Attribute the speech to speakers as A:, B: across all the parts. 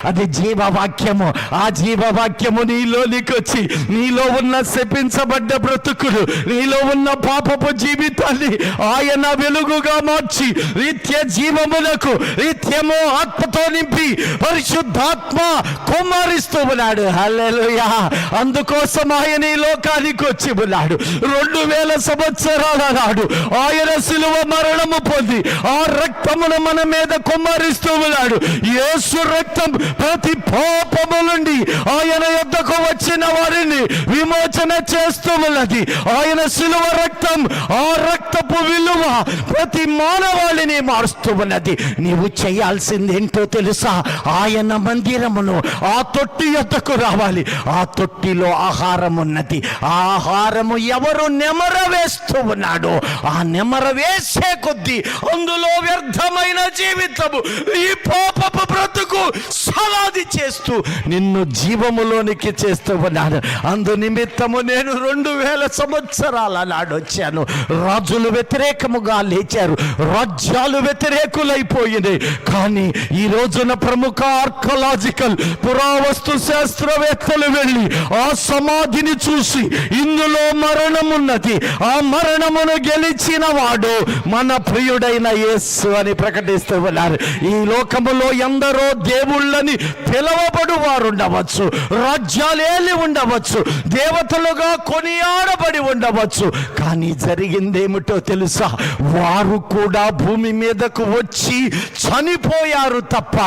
A: అది జీవవాక్యము. ఆ జీవవాక్యము నీలోనికి వచ్చి నీలో ఉన్న శపించబడ్డ బ్రతుకులు, నీలో ఉన్న పాపపు జీవితాన్ని ఆయన వెలుగుగా మార్చి నిత్య జీవములకు నిత్యము ఆత్మతో నింపి పరిశుద్ధాత్మ కుమ్మరిస్తూ ఉన్నాడు. హల్లెలూయా. అందుకోసం ఆయన ఈ లోకానికి వచ్చి ఉన్నాడు. 2000 సంవత్సరాల నాడు ఆయన శిలువ మరణము పొంది ఆ రక్తమును మన మీద కుమ్మరిస్తూ ఉన్నాడు. యేసు రక్తం ప్రతి పాపము నుండి ఆయన యొద్దకు వచ్చిన వారిని విమోచన చేస్తూ ఉన్నది. ఆయన శిలువ రక్తం, ఆ రక్తపు విలువ ప్రతి మానవాళిని మారుస్తూ ఉన్నది. నీవు చేయాల్సిందేంటో తెలుసా? ఆయన మందిరమును, ఆ తొట్టి యొద్దకు రావాలి. ఆ తొట్టిలో ఆహారం ఉన్నది. ఆ ఆహారము ఎవరు నెమర వేస్తూ ఉన్నాడో ఆ నెమర వేసే కొద్దీ అందులో వ్యర్థమైన జీవితము, ఈ పాపపు బ్రతుకు సమాధి చేస్తూ నిన్ను జీవములోనికి చేస్తూ ఉన్నాను. అందు నిమిత్తము నేను 2000 సంవత్సరాల నాడు వచ్చాను. రాజులు వ్యతిరేకముగా లేచారు, రాజ్యాలు వ్యతిరేకులైపోయినాయి. కానీ ఈ రోజున ప్రముఖ ఆర్కలాజికల్ పురావస్తు శాస్త్రవేత్తలు వెళ్ళి ఆ సమాధిని చూసి ఇందులో మరణమున్నది, ఆ మరణమును గెలిచిన వాడు మన ప్రియుడైన యేసు అని ప్రకటిస్తూ ఉన్నారు. ఈ లోకములో ఎందరో దేవుళ్ళని పిలవబడు వారు ఉండవచ్చు, రాజ్యాలేలి ఉండవచ్చు, దేవతలుగా కొనియాడబడి ఉండవచ్చు. కానీ జరిగిందేమిటో తెలుసా? వారు కూడా భూమి మీదకు వచ్చి చనిపోయారు తప్ప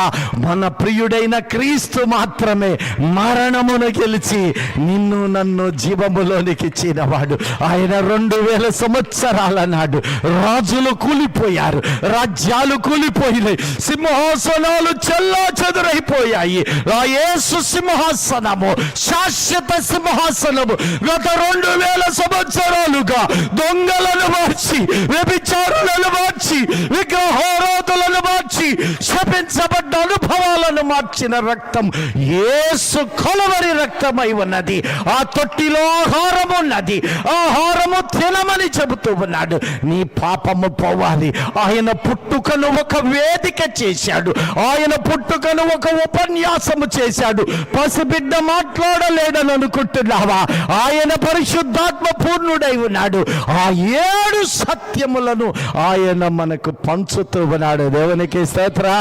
A: మన ప్రియుడైన క్రీస్తు మాత్రమే మరణమును గెలిచి నిన్ను నన్ను జీవములోనికి ఇచ్చినవాడు. ఆయన 2000 సంవత్సరాల నాడు రాజులు కూలిపోయారు, రాజ్యాలు కూలిపోయినాయి, సింహాసనాలు చెల్లా చెదురైపోయాయి. ఆ యేసు సింహాసనము శాశ్వత సింహాసనము. గత 2000 సంవత్సరాలుగా దొంగలను మార్చి, వ్యభిచారులను మార్చి, విగ్రహారాధులను మార్చి, శపించబడ్డ అనుభవాలను మార్చిన రక్తం యేసు కలువరి రక్తమై ఉన్నది. ఆ తొట్టిలో ఆహారం ఉన్నది, ఆహారము తినమని చెబుతూ ఉన్నాడు. నీ పాపము పోవాలి. ఆయన పుట్టుకను ఒక వేదిక చేశాడు, ఆయన పుట్టుకను ఒక ఉపన్యాసము చేశాడు. పసిబిడ్డ మాట్లాడలేడని అనుకుంటున్నావా? ఆయన పరిశుద్ధాత్మ పూర్ణుడై ఉన్నాడు. ఆ 7 సత్యములను ఆయన మనకు పంచుతూ ఉన్నాడు. దేవునికి స్తోత్రం.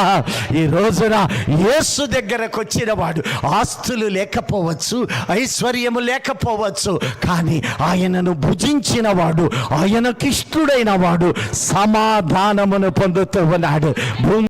A: ఈ రోజున యేసు దగ్గరకు వచ్చిన వాడు ఆస్తులు లేకపోవచ్చు, ఐశ్వర్యము లేకపోవచ్చు, కానీ ఆయనను భుజించిన వాడు, ఆయనకిష్టుడైన వాడు సమాధానమును పొందుతూ ఉన్నాడు.